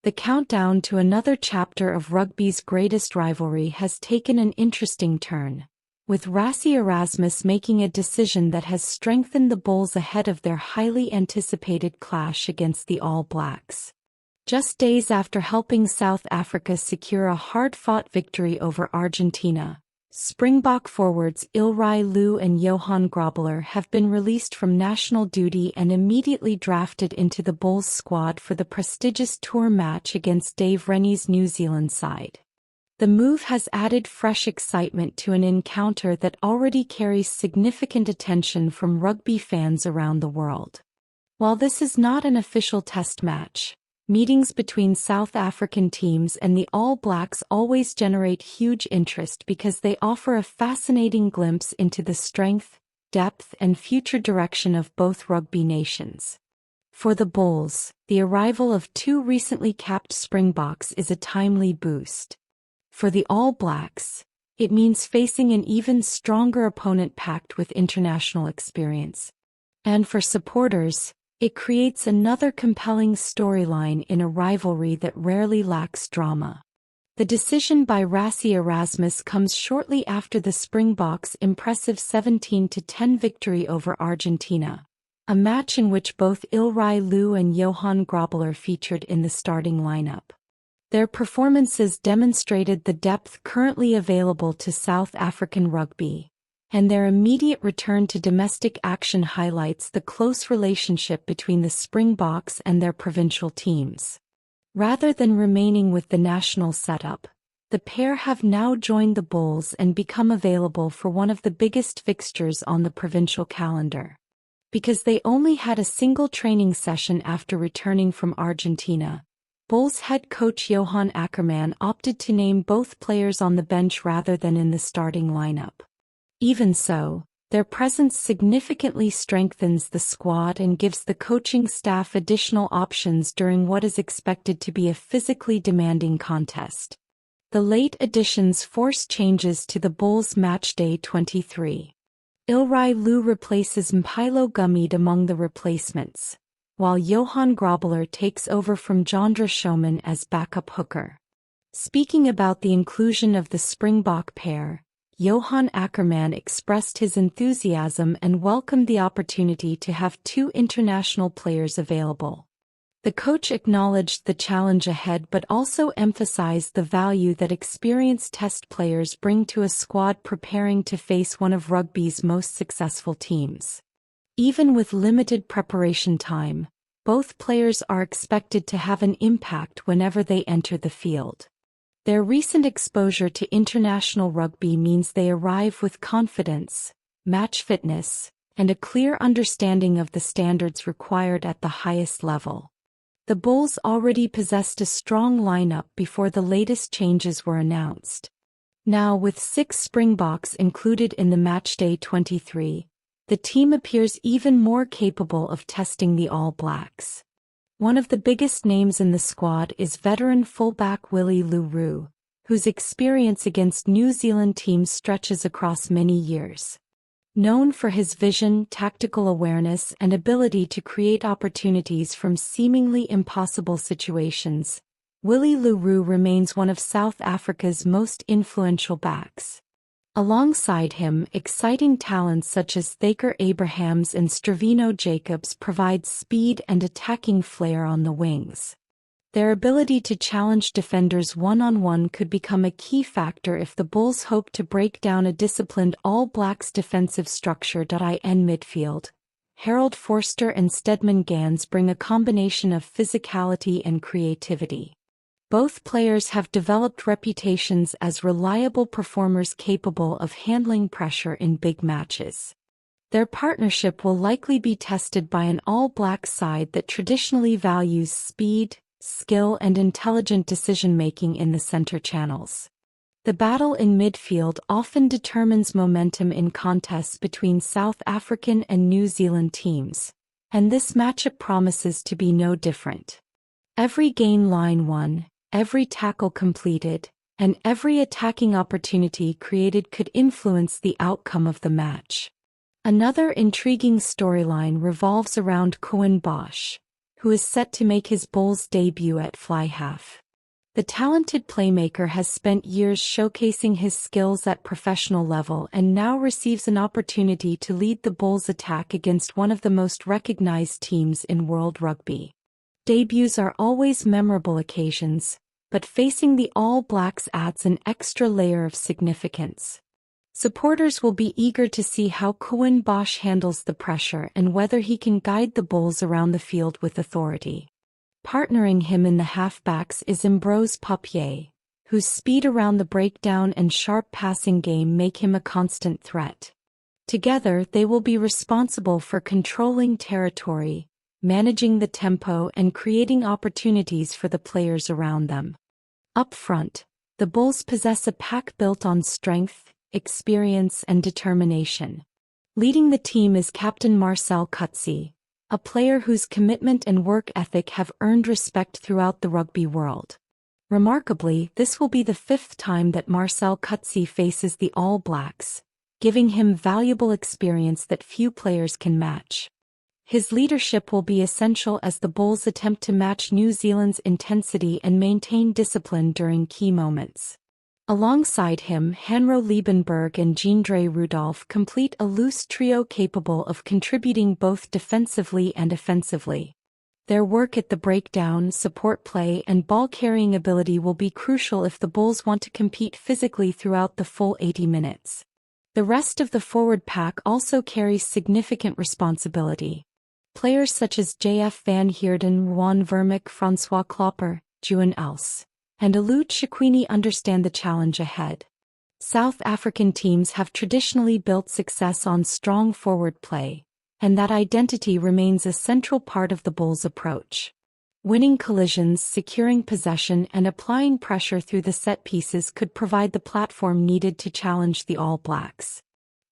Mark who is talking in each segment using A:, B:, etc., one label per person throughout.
A: The countdown to another chapter of rugby's greatest rivalry has taken an interesting turn, with Rassie Erasmus making a decision that has strengthened the Bulls ahead of their highly anticipated clash against the All Blacks. Just days after helping South Africa secure a hard-fought victory over Argentina, Springbok forwards Elrigh, Louw and Johan Grobbelaar have been released from national duty and immediately drafted into the Bulls squad for the prestigious tour match against Rennie's New Zealand side. The move has added fresh excitement to an encounter that already carries significant attention from rugby fans around the world. While this is not an official test match, meetings between South African teams and the All Blacks always generate huge interest because they offer a fascinating glimpse into the strength, depth and future direction of both rugby nations. For the Bulls, the arrival of two recently capped Springboks is a timely boost. For the All Blacks, it means facing an even stronger opponent packed with international experience. And for supporters, it creates another compelling storyline in a rivalry that rarely lacks drama. The decision by Rassie Erasmus comes shortly after the Springboks' impressive 17-10 victory over Argentina, a match in which both Elrigh, Louw and Johan Grobbelaar featured in the starting lineup. Their performances demonstrated the depth currently available to South African rugby, and their immediate return to domestic action highlights the close relationship between the Springboks and their provincial teams. Rather than remaining with the national setup, the pair have now joined the Bulls and become available for one of the biggest fixtures on the provincial calendar. Because they only had a single training session after returning from Argentina, Bulls head coach Johan Ackermann opted to name both players on the bench rather than in the starting lineup. Even so, their presence significantly strengthens the squad and gives the coaching staff additional options during what is expected to be a physically demanding contest. The late additions force changes to the Bulls' matchday 23. Elrigh Louw replaces Mpilo Gummied among the replacements, while Johan Grobbelaar takes over from Jandra Showman as backup hooker. Speaking about the inclusion of the Springbok pair, Johan Ackermann expressed his enthusiasm and welcomed the opportunity to have two international players available. The coach acknowledged the challenge ahead but also emphasized the value that experienced test players bring to a squad preparing to face one of rugby's most successful teams. Even with limited preparation time, both players are expected to have an impact whenever they enter the field. Their recent exposure to international rugby means they arrive with confidence, match fitness, and a clear understanding of the standards required at the highest level. The Bulls already possessed a strong lineup before the latest changes were announced. Now, with 6 Springboks included in the matchday 23, the team appears even more capable of testing the All Blacks. One of the biggest names in the squad is veteran fullback Louw, whose experience against New Zealand teams stretches across many years. Known for his vision, tactical awareness, and ability to create opportunities from seemingly impossible situations, Louw remains one of South Africa's most influential backs. Alongside him, exciting talents such as Thaker Abrahams and Stravino Jacobs provide speed and attacking flair on the wings. Their ability to challenge defenders one-on-one could become a key factor if the Bulls hope to break down a disciplined All Blacks defensive structure. In midfield, Harold Forster and Stedman Gans bring a combination of physicality and creativity. Both players have developed reputations as reliable performers capable of handling pressure in big matches. Their partnership will likely be tested by an All Black side that traditionally values speed, skill and intelligent decision-making in the center channels. The battle in midfield often determines momentum in contests between South African and New Zealand teams, and this matchup promises to be no different. Every gain line won, every tackle completed, and every attacking opportunity created could influence the outcome of the match. Another intriguing storyline revolves around Koen Bosch, who is set to make his Bulls debut at fly half. The talented playmaker has spent years showcasing his skills at professional level and now receives an opportunity to lead the Bulls' attack against one of the most recognized teams in world rugby. Debuts are always memorable occasions, but facing the All Blacks adds an extra layer of significance. Supporters will be eager to see how Koen Bosch handles the pressure and whether he can guide the Bulls around the field with authority. Partnering him in the halfbacks is Ambroise Papier, whose speed around the breakdown and sharp passing game make him a constant threat. Together, they will be responsible for controlling territory, managing the tempo, and creating opportunities for the players around them. Up front, the Bulls possess a pack built on strength, experience, and determination. Leading the team is Captain Marcel Coetzee, a player whose commitment and work ethic have earned respect throughout the rugby world. Remarkably, this will be the 5th time that Marcel Coetzee faces the All Blacks, giving him valuable experience that few players can match. His leadership will be essential as the Bulls attempt to match New Zealand's intensity and maintain discipline during key moments. Alongside him, Hanro Liebenberg and Jean-Dre Rudolph complete a loose trio capable of contributing both defensively and offensively. Their work at the breakdown, support play, and ball-carrying ability will be crucial if the Bulls want to compete physically throughout the full 80 minutes. The rest of the forward pack also carries significant responsibility. Players such as J.F. van Heerden, Juan Vermaak, Francois Klopper, Juan Els, and Louw Chikwini understand the challenge ahead. South African teams have traditionally built success on strong forward play, and that identity remains a central part of the Bulls' approach. Winning collisions, securing possession, and applying pressure through the set pieces could provide the platform needed to challenge the All Blacks.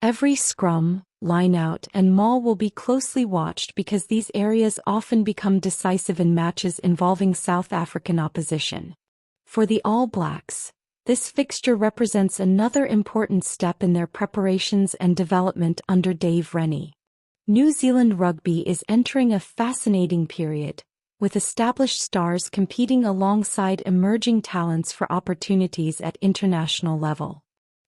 A: Every scrum, line-out, and maul will be closely watched because these areas often become decisive in matches involving South African opposition. For the All Blacks, this fixture represents another important step in their preparations and development under Dave Rennie. New Zealand rugby is entering a fascinating period, with established stars competing alongside emerging talents for opportunities at international level.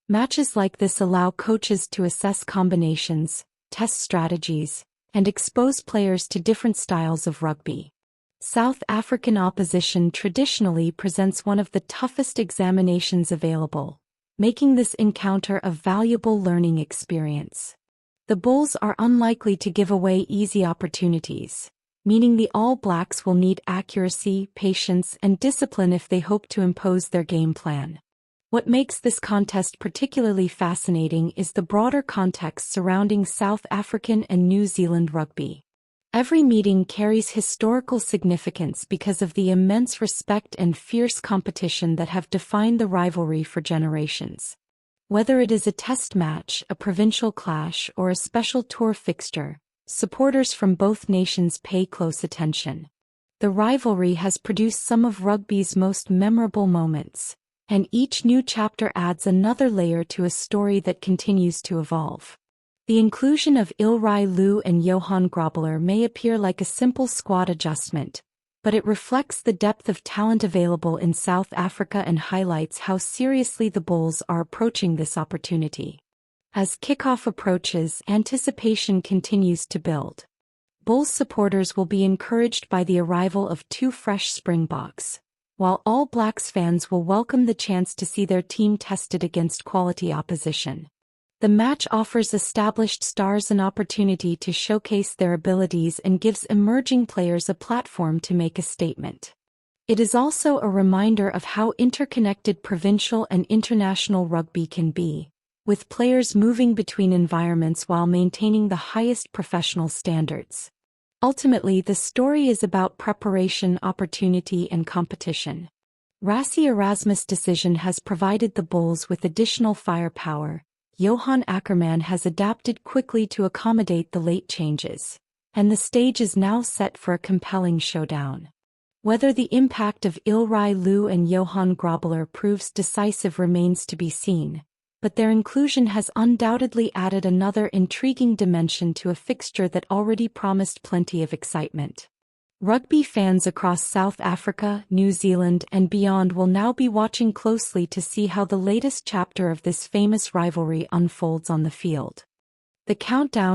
A: Matches like this allow coaches to assess combinations, test strategies, and expose players to different styles of rugby. South African opposition traditionally presents one of the toughest examinations available, making this encounter a valuable learning experience. The Bulls are unlikely to give away easy opportunities, meaning the All Blacks will need accuracy, patience, and discipline if they hope to impose their game plan. What makes this contest particularly fascinating is the broader context surrounding South African and New Zealand rugby. Every meeting carries historical significance because of the immense respect and fierce competition that have defined the rivalry for generations. Whether it is a test match, a provincial clash, or a special tour fixture, supporters from both nations pay close attention. The rivalry has produced some of rugby's most memorable moments, and each new chapter adds another layer to a story that continues to evolve. The inclusion of Elrigh, Louw, and Johan Grobbelaar may appear like a simple squad adjustment, but it reflects the depth of talent available in South Africa and highlights how seriously the Bulls are approaching this opportunity. As kickoff approaches, anticipation continues to build. Bulls supporters will be encouraged by the arrival of 2 fresh Springboks, while All Blacks fans will welcome the chance to see their team tested against quality opposition. The match offers established stars an opportunity to showcase their abilities and gives emerging players a platform to make a statement. It is also a reminder of how interconnected provincial and international rugby can be, with players moving between environments while maintaining the highest professional standards. Ultimately, the story is about preparation, opportunity, and competition. Rassie Erasmus' decision has provided the Bulls with additional firepower. Johan Ackermann has adapted quickly to accommodate the late changes, and the stage is now set for a compelling showdown. Whether the impact of Elrigh, Louw, and Johan Grobbelaar proves decisive remains to be seen, but their inclusion has undoubtedly added another intriguing dimension to a fixture that already promised plenty of excitement. Rugby fans across South Africa, New Zealand, and beyond will now be watching closely to see how the latest chapter of this famous rivalry unfolds on the field. The countdown